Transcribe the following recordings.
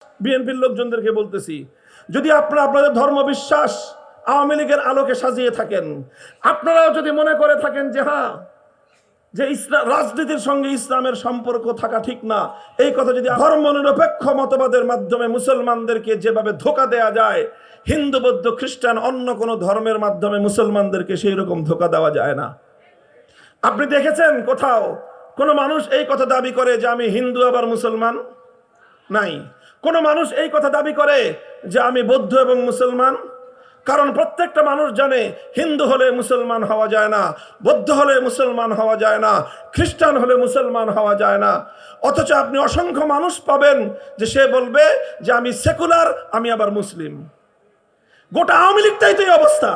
বিএনপির লোকজনদেরকে বলতেছি, যদি আপনারা আপনাদের ধর্ম বিশ্বাস আওয়ামী লীগের আলোকে সাজিয়ে থাকেন, আপনারাও যদি মনে করে থাকেন যে হ্যাঁ, যে ইসলাম রাজনীতির সঙ্গে ইসলামের সম্পর্ক থাকা ঠিক না, এই কথা যদি ধর্মনিরপেক্ষ মতবাদের মাধ্যমে মুসলমানদেরকে যেভাবে ধোঁকা দেয়া যায়, হিন্দু বৌদ্ধ খ্রিস্টান অন্য কোনো ধর্মের মাধ্যমে মুসলমানদেরকে সেই রকম ধোঁকা দেওয়া যায় না। আপনি দেখেছেন কোথাও কোনো মানুষ এই কথা দাবি করে যে আমি হিন্দু আবার মুসলমান? নাই। কোন মানুষ এই কথা দাবি করে যে আমি বৌদ্ধ এবং মুসলমান? কারণ প্রত্যেকটা মানুষ জানে হিন্দু হলে মুসলমান হওয়া যায় না, বৌদ্ধ হলে মুসলমান হওয়া যায় না, খ্রিস্টান হলে মুসলমান হওয়া যায় না। অথচ আপনি অসংখ্য মানুষ পাবেন যে সে বলবে যে আমি সেকুলার, আমি আবার মুসলিম। গোটা আওয়ামী লীগটাই তো এই অবস্থা।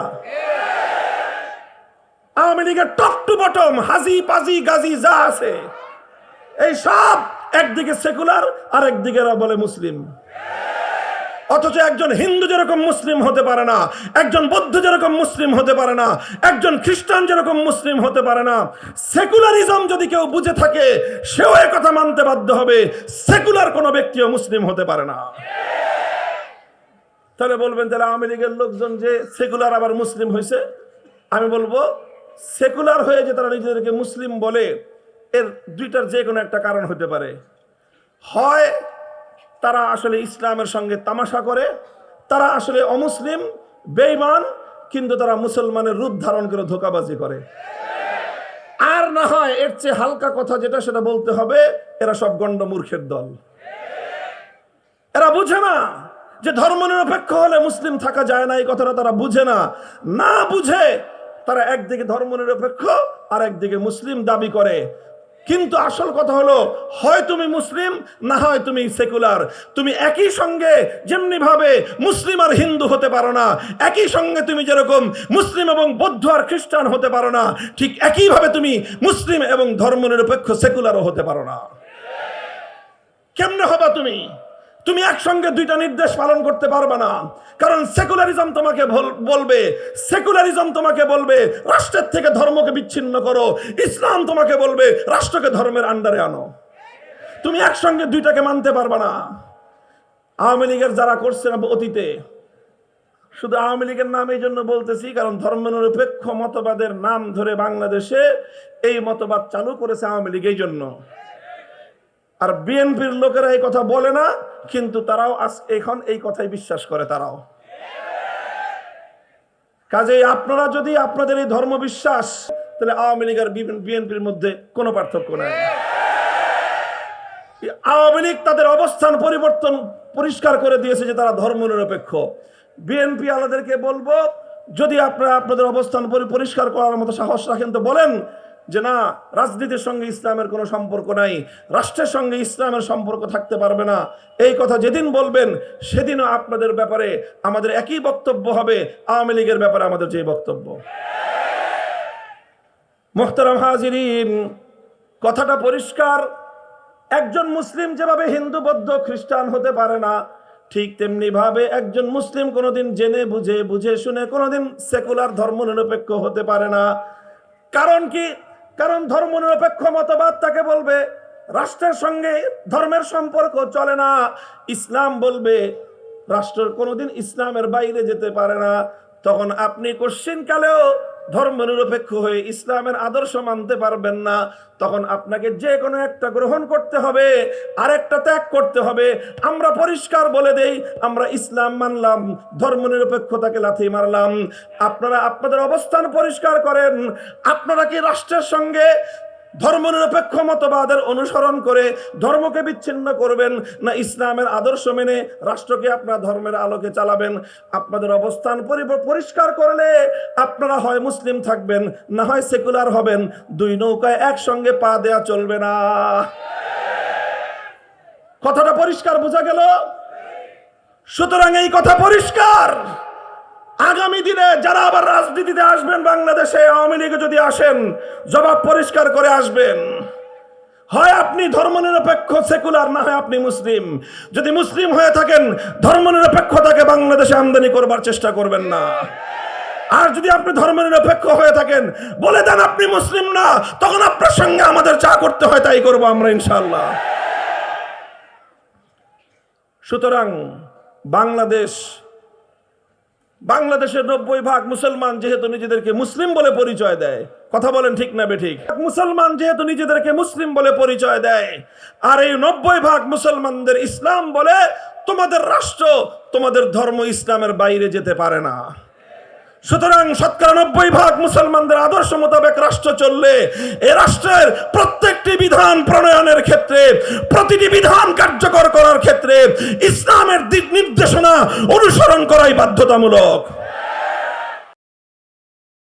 আওয়ামী লীগের টপ টু বটম হাজি পাজি গাজি যা আছে এই সব একদিকে সেকুলার আর একদিকে বলে মুসলিম। অথচ একজন হিন্দু যেরকম মুসলিম হতে পারে না, একজন বৌদ্ধ যেরকম মুসলিম হতে পারে না, একজন খ্রিস্টান যেরকম মুসলিম হতে পারে না, সেকুলারিজম যদি কেউ বুঝে থাকে সেও এ কথা মানতে বাধ্য হবে সেকুলার কোনো ব্যক্তিও মুসলিম হতে পারে না। তাহলে বলবেন তাহলে আওয়ামী লীগের লোকজন যে সেকুলার আবার মুসলিম হয়েছে, আমি বলবো সেকুলার হয়ে যে তারা নিজেদেরকে মুসলিম বলে এর দুইটার যে কোনো একটা কারণ হতে পারে। হয় তারা আসলে ইসলামের সঙ্গে তামাশা করে, তারা আসলে অমুসলিম বেঈমান, কিন্তু তারা মুসলমানের রূপ ধারণ করে ধোঁকাবাজি করে। আর না হয় এর চেয়ে হালকা কথা যেটা সেটা বলতে হবে, এরা সব গণ্ড মূর্খের দল। এরা বুঝে না যে ধর্মনিরপেক্ষ হলে মুসলিম থাকা যায় না, এই কথাটা তারা বুঝে না। না বুঝে তারা একদিকে ধর্মনিরপেক্ষ আর একদিকে মুসলিম দাবি করে। কিন্তু আসল কথা হলো, হয় তুমি মুসলিম না হয় তুমি সেকুলার। তুমি একই সঙ্গে যেমনি ভাবে মুসলিম আর হিন্দু হতে পারো না, একই সঙ্গে তুমি যেরকম মুসলিম এবং বৌদ্ধ আর খ্রিস্টান হতে পারো না, ঠিক একইভাবে তুমি মুসলিম এবং ধর্মনিরপেক্ষ সেকুলারও হতে পারো না। কেমনে হবা তুমি? তুমি একসঙ্গে দুইটা নির্দেশ পালন করতে পারবে না। কারণ সেকুলারিজম তোমাকে বলবে রাষ্ট্রের থেকে ধর্মকে বিচ্ছিন্ন করো, ইসলাম তোমাকে বলবে রাষ্ট্রকে ধর্মের আন্ডারে আনো। তুমি একসঙ্গে দুইটাকে মানতে পারবে না। আওয়ামী লীগের যারা করছে না অতীতে, শুধু আওয়ামী লীগের নাম এই জন্য বলতেছি কারণ ধর্মনিরপেক্ষ মতবাদের নাম ধরে বাংলাদেশে এই মতবাদ চালু করেছে আওয়ামী লীগ এই জন্য। আর বিএনপির লোকেরা এই কথা বলে না, কিন্তু তারাও এখন এই কথাই বিশ্বাস করে তারাও। কাজেই আপনারা যদি আপনাদের এই ধর্ম বিশ্বাস, তাহলে আওয়ামী লীগ আর বিএনপির মধ্যে কোনো পার্থক্য নাই। আওয়ামী লীগ তাদের অবস্থান পরিবর্তন পরিষ্কার করে দিয়েছে যে তারা ধর্মনিরপেক্ষ। বিএনপি আলাদেরকে বলবো, যদি আপনারা আপনাদের অবস্থান পরিষ্কার করার মতো সাহস রাখেন তো বলেন যে না, রাজনীতির সঙ্গে ইসলামের কোনো সম্পর্ক নাই, রাষ্ট্রের সঙ্গে ইসলামের সম্পর্ক থাকতে পারবে না। এই কথা যেদিন বলবেন সেদিনও আপনাদের ব্যাপারে আমাদের একই বক্তব্য হবে আওয়ামী লীগের ব্যাপারে আমাদের যে বক্তব্য। মুহতারাম হাজিরিন, কথাটা পরিষ্কার। একজন মুসলিম যেভাবে হিন্দু বৌদ্ধ খ্রিস্টান হতে পারে না, ঠিক তেমনি ভাবে একজন মুসলিম কোনোদিন জেনে বুঝে শুনে কোনোদিন সেকুলার ধর্মনিরপেক্ষ হতে পারে না। কারণ কি? কারণ ধর্মনিরপেক্ষ মতবাদ তাকে বলবে রাষ্ট্রের সঙ্গে ধর্মের সম্পর্ক চলে না। ইসলাম বলবে রাষ্ট্র কোনোদিন ইসলামের বাইরে যেতে পারে না। তখন আপনি কোশ্চিনকালেও ধর্মনিরপেক্ষ হয়ে ইসলামের আদর্শ মানতে পারবেন না। তখন আপনাকে যে কোনো একটা গ্রহণ করতে হবে, আরেকটা ত্যাগ করতে হবে। আমরা পরিষ্কার বলে দেই, আমরা ইসলাম মানলাম, ধর্মনিরপেক্ষতাকে লাথি মারলাম। আপনারা আপনাদের অবস্থান পরিষ্কার করেন। আপনারা কি রাষ্ট্রের সঙ্গে ধর্মনিরপেক্ষ মতবাদের অনুসরণ করে ধর্মকে বিচ্ছিন্ন করবেন, না ইসলামের আদর্শ মেনে রাষ্ট্রকে আপনার ধর্মের আলোকে চালাবেন? আপনাদের অবস্থান পরিষ্কার করলে আপনারা হয় মুসলিম থাকবেন, না হয় সেকুলার হবেন। দুই নৌকায় একসঙ্গে পা দেয়া চলবে না। কথাটা পরিষ্কার বোঝা গেল? সুতরাং এই কথা পরিষ্কার। আগামী দিনে যারা আবার রাজনীতিতে আসবেন বাংলাদেশে, আওয়ামী লীগে যদি আসেন, জবাব পরিষ্কার করে আসবেন। হয় আপনি ধর্মনিরপেক্ষ সেকুলার, না হয় আপনি মুসলিম। যদি মুসলিম হয়ে থাকেন, ধর্মনিরপেক্ষতাকে বাংলাদেশে আমদানি করবার চেষ্টা করবেন না। আর যদি আপনি ধর্মনিরপেক্ষ হয়ে থাকেন, বলে দেন আপনি মুসলিম না, তখন আপনার সঙ্গে আমাদের যা করতে হয় তাই করবো আমরা ইনশাআল্লাহ। সুতরাং বাংলাদেশের 90% মুসলমান যেহেতু নিজেদেরকে মুসলিম বলে পরিচয় দেয়, কথা বলেন ঠিক না বেঠিক? মুসলমান যেহেতু নিজেদেরকে মুসলিম বলে পরিচয় দেয়, আর এই 90% মুসলমানদের ইসলাম বলে, তোমাদের রাষ্ট্র, তোমাদের ধর্ম ইসলামের বাইরে যেতে পারে না। সুতরাং 90% মুসলমানদের আদর্শ মোতাবেক রাষ্ট্র চললে এ রাষ্ট্রের প্রত্যেকটি বিধান প্রণয়নের ক্ষেত্রে, প্রতিটি বিধান কার্যকর করার ক্ষেত্রে ইসলামের দিক নির্দেশনা অনুসরণ করাই বাধ্যতামূলক।